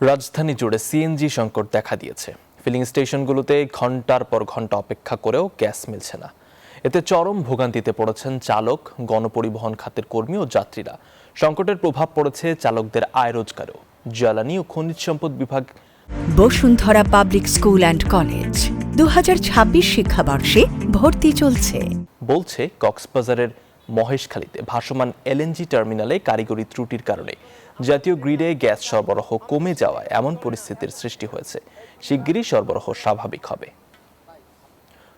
রাজধানী জুড়ে সিএনজি সংকট দেখা দিয়েছে। ফিলিং স্টেশনগুলোতে ঘন্টার পর ঘন্টা অপেক্ষা করেও গ্যাস মিলছে না। এতে চরম ভোগান্তিতে পড়েছেন চালক, গণপরিবহন খাতের কর্মী ও যাত্রীরা। সংকটের প্রভাব পড়েছে চালকদের আয় রোজগারেও। জ্বালানি ও খনিজ সম্পদ বিভাগ Bashundhara public school and college 2026 শিক্ষাবর্ষে ভর্তি চলছে বলছে কক্সবাজারের মহেশখালীতে ভাসমান এলএনজি টার্মিনালে কারিগরি ত্রুটির কারণে জাতীয় গ্রিডে গ্যাস সরবরাহ কমে যাওয়ায় এমন পরিস্থিতির সৃষ্টি হয়েছে। শিগগিরই সরবরাহ স্বাভাবিক হবে।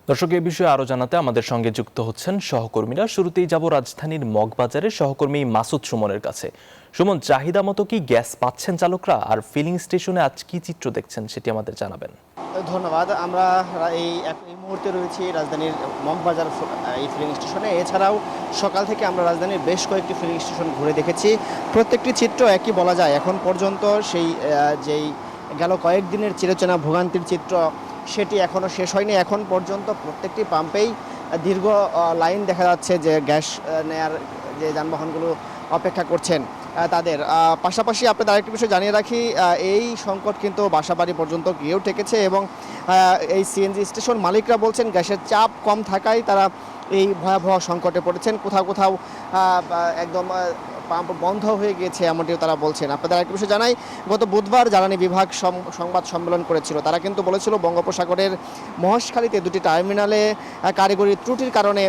দর্শক, এই বিষয়ে আরো জানাতে আমাদের সঙ্গে যুক্ত হচ্ছেন সহকর্মীরা। শুরুতেই যাব রাজধানীর মগবাজারের সহকর্মী মাসুদ সুমনের কাছে। সুমন, চাহিদা মতো কি গ্যাস পাচ্ছেন চালকরা? আর ফিলিং স্টেশনে আজ কি চিত্র দেখছেন সেটি আমাদের জানাবেন। ধন্যবাদ। আমরা এই মুহূর্তে রয়েছি রাজধানীর মগবাজার এই ফিলিং স্টেশনে। এছাড়াও সকাল থেকে আমরা রাজধানীর বেশ কয়েকটি ফিলিং স্টেশন ঘুরে দেখেছি। প্রত্যেকটি চিত্র একই বলা যায়। এখন পর্যন্ত যেই গেল কয়েকদিনের চিরচেনা ভোগান্তির চিত্র সেটি এখনও শেষ হয়নি। এখন পর্যন্ত প্রত্যেকটি পাম্পেই দীর্ঘ লাইন দেখা যাচ্ছে, যে গ্যাস নেয়ার যে যানবাহনগুলো অপেক্ষা করছেন তাদের। পাশাপাশি আপনাদের আরেকটি বিষয় জানিয়ে রাখি, এই সংকট কিন্তু বাসাবাড়ি পর্যন্ত গিয়েও ঠেকেছে এবং এই সিএনজি স্টেশন মালিকরা বলছেন গ্যাসের চাপ কম থাকায় তারা এই ভয়াবহ সংকটে পড়েছেন। কোথাও কোথাও একদম পাম্প বন্ধ হয়ে গিয়েছে এমনটিও তারা বলছেন। আপনাদের আরেকটি বিষয় জানাই, গত বুধবার জ্বালানি বিভাগ সংবাদ সম্মেলন করেছিল। তারা কিন্তু বলেছিল বঙ্গোপসাগরের মহেশখালীতে দুটি টার্মিনালে কারিগরি ত্রুটির কারণে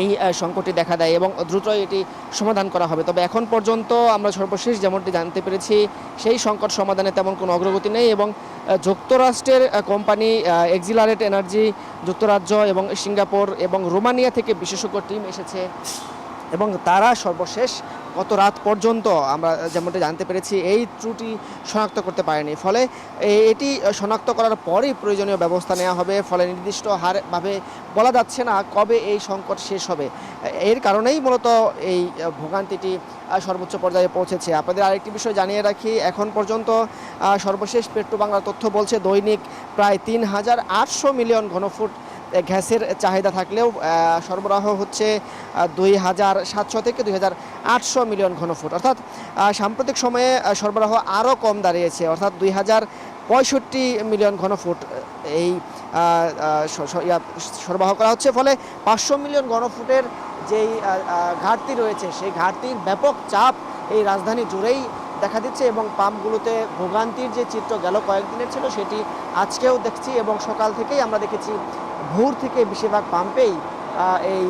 এই সংকটটি দেখা দেয় এবং দ্রুতই এটি সমাধান করা হবে। তবে এখন পর্যন্ত আমরা সর্বশেষ যেমনটি জানতে পেরেছি, সেই সংকট সমাধানে তেমন কোনো অগ্রগতি নেই এবং যুক্তরাষ্ট্রের কোম্পানি এক্সিলারেট এনার্জি, যুক্তরাজ্য এবং সিঙ্গাপুর এবং রোমানিয়া থেকে বিশেষজ্ঞ টিম এসেছে এবং তারা সর্বশেষ গত রাত পর্যন্ত আমরা যেমনটি জানতে পেরেছি এই ত্রুটি শনাক্ত করতে পারেনি। ফলে এটি শনাক্ত করার পরেই প্রয়োজনীয় ব্যবস্থা নেওয়া হবে। ফলে নির্দিষ্ট হারভাবে বলা যাচ্ছে না কবে এই সংকট শেষ হবে। এর কারণেই মূলত এই ভোগান্তিটি সর্বোচ্চ পর্যায়ে পৌঁছেছে। আপনাদের আরেকটি বিষয় জানিয়ে রাখি, এখন পর্যন্ত সর্বশেষ পেট্রোবাংলার তথ্য বলছে দৈনিক প্রায় ৩,৮০০ মিলিয়ন ঘনফুট গ্যাসের চাহিদা থাকলেও সরবরাহ হচ্ছে ২,৭০০ থেকে ২,৮০০ মিলিয়ন ঘনফুট, অর্থাৎ সাম্প্রতিক সময়ে সরবরাহ আরও কম দাঁড়িয়েছে, অর্থাৎ ২,০৬৫ মিলিয়ন ঘনফুট এই সরবরাহ করা হচ্ছে। ফলে ৫০০ মিলিয়ন ঘনফুটের যেই ঘাটতি রয়েছে সেই ঘাটতির ব্যাপক চাপ এই রাজধানী জুড়েই দেখা দিচ্ছে এবং পাম্পগুলোতে ভোগান্তির যে চিত্র গেল কয়েকদিনের ছিল সেটি আজকেও দেখছি এবং সকাল থেকেই আমরা দেখেছি ভোর থেকে বেশিরভাগ পাম্পেই এই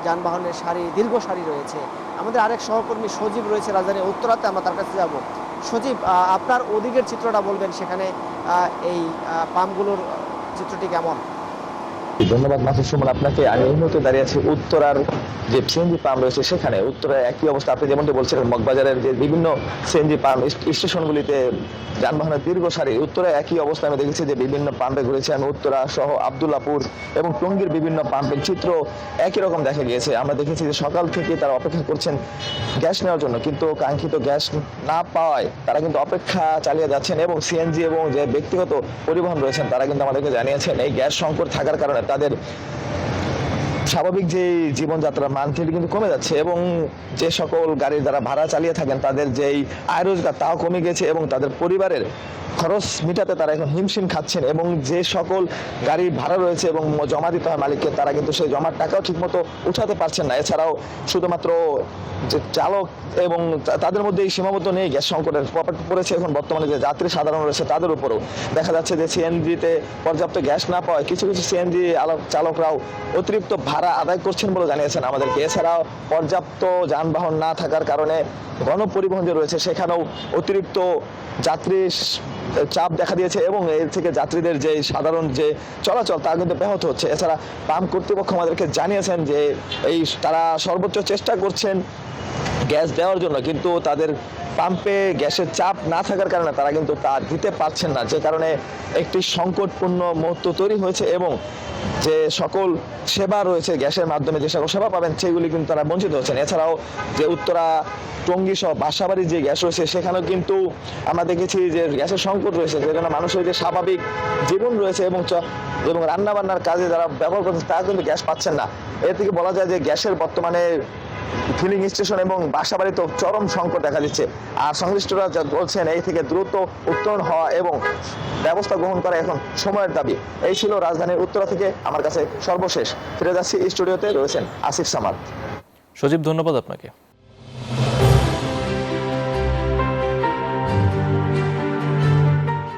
যানবাহনের দীর্ঘ সারি রয়েছে। আমাদের আরেক সহকর্মী সজীব রয়েছে রাজধানীর উত্তরাতে, আমরা তার কাছে যাব। সজীব, আপনার ওদিকের চিত্রটা বলবেন, সেখানে এই পাম্পগুলোর চিত্রটি কেমন? ধন্যবাদ মাসুদ সুমন আপনাকে। আমি এই মুহূর্তে দাঁড়িয়ে আছি উত্তরার যে সিএনজি পাম্প রয়েছে সেখানে। উত্তরায় একই অবস্থা, আপনি যেমনটি বলছিলেন মগবাজারের যে বিভিন্ন সিএনজি পাম্প স্টেশনগুলিতে যানবাহনের দীর্ঘ সারি, উত্তরায় একই অবস্থা আমি দেখেছি যে বিভিন্ন পাম্পে ঘুরেছি আমি। উত্তরা সহ আবদুল্লাপুর এবং টঙ্গীর বিভিন্ন পাম্পের চিত্র একই রকম দেখা গিয়েছে। আমরা দেখেছি যে সকাল থেকে তারা অপেক্ষা করছেন গ্যাস নেওয়ার জন্য, কিন্তু কাঙ্ক্ষিত গ্যাস না পাওয়ায় তারা কিন্তু অপেক্ষা চালিয়ে যাচ্ছেন এবং সিএনজি এবং যে ব্যক্তিগত পরিবহন রয়েছেন তারা কিন্তু আমাদেরকে জানিয়েছেন এই গ্যাস সংকট থাকার কারণে তাদের স্বাভাবিক যে জীবনযাত্রার মান সেটি কিন্তু কমে যাচ্ছে এবং যে সকল গাড়ির দ্বারা ভাড়া চালিয়ে থাকেন তাদের যেই আয় রোজগার তাও কমে গেছে এবং তাদের পরিবারের খরচ মিটাতে তারা এখন হিমশিম খাচ্ছেন এবং যে সকল গাড়ি ভাড়া রয়েছে এবং জমা দিতে হয় মালিককে, তারা কিন্তু সেই জমার টাকাও ঠিকমতো উঠাতে পারছেন না। এছাড়াও শুধুমাত্র যে চালক এবং তাদের মধ্যে এই সীমাবদ্ধ নেই, গ্যাস সংকটের পড়েছে এখন বর্তমানে যে যাত্রী সাধারণ রয়েছে তাদের উপরেও। দেখা যাচ্ছে যে সিএনজিতে পর্যাপ্ত গ্যাস না পাওয়ায় কিছু কিছু সিএনজি চালকরাও অতিরিক্ত ভাড়া আদায় করছেন বলে জানিয়েছেন আমাদেরকে। এছাড়াও পর্যাপ্ত যানবাহন না থাকার কারণে গণপরিবহন যে রয়েছে সেখানেও অতিরিক্ত যাত্রী চাপ দেখা দিয়েছে এবং এর থেকে যাত্রীদের যে সাধারণ যে চলাচল তা কিন্তু ব্যাহত হচ্ছে। এছাড়া পাম্প কর্তৃপক্ষ আমাদেরকে জানিয়েছেন যে তারা সর্বোচ্চ চেষ্টা করছেন গ্যাস দেওয়ার জন্য, কিন্তু তাদের পাম্পে গ্যাসের চাপ না থাকার কারণে তারা কিন্তু তা দিতে পারছেন না, যে কারণে একটি সংকটপূর্ণ মুহূর্ত তৈরি হয়েছে এবং যে সকল সেবা রয়েছে গ্যাসের মাধ্যমে যে সকল সেবা পাবেন সেগুলি কিন্তু তারা বঞ্চিত হচ্ছেন। এছাড়াও যে উত্তরা টঙ্গী সহ বাসাবাড়ির যে গ্যাস রয়েছে সেখানেও কিন্তু আমরা দেখেছি যে গ্যাসের সংকট রয়েছে, যে জন্য মানুষের যে স্বাভাবিক জীবন রয়েছে এবং রান্না বান্নার কাজে যারা ব্যবহার করছে তারা কিন্তু গ্যাস পাচ্ছেন না। এর থেকে বলা যায় যে গ্যাসের বর্তমানে ফিলিং স্টেশন এবং বাসাবাড়িতেও চরম সংকট দেখা দিচ্ছে। আর সংশ্লিষ্টরা যা বলছেন এই থেকে দ্রুত উত্তরণ হওয়া এবং ব্যবস্থা গ্রহণ করা এখন সময়ের দাবি। এই ছিল রাজধানীর উত্তরা থেকে আমার কাছে সর্বশেষ। ফিরে যাচ্ছি স্টুডিওতে, রয়েছেন আসিফ সামাদ। সজীব, ধন্যবাদ আপনাকে।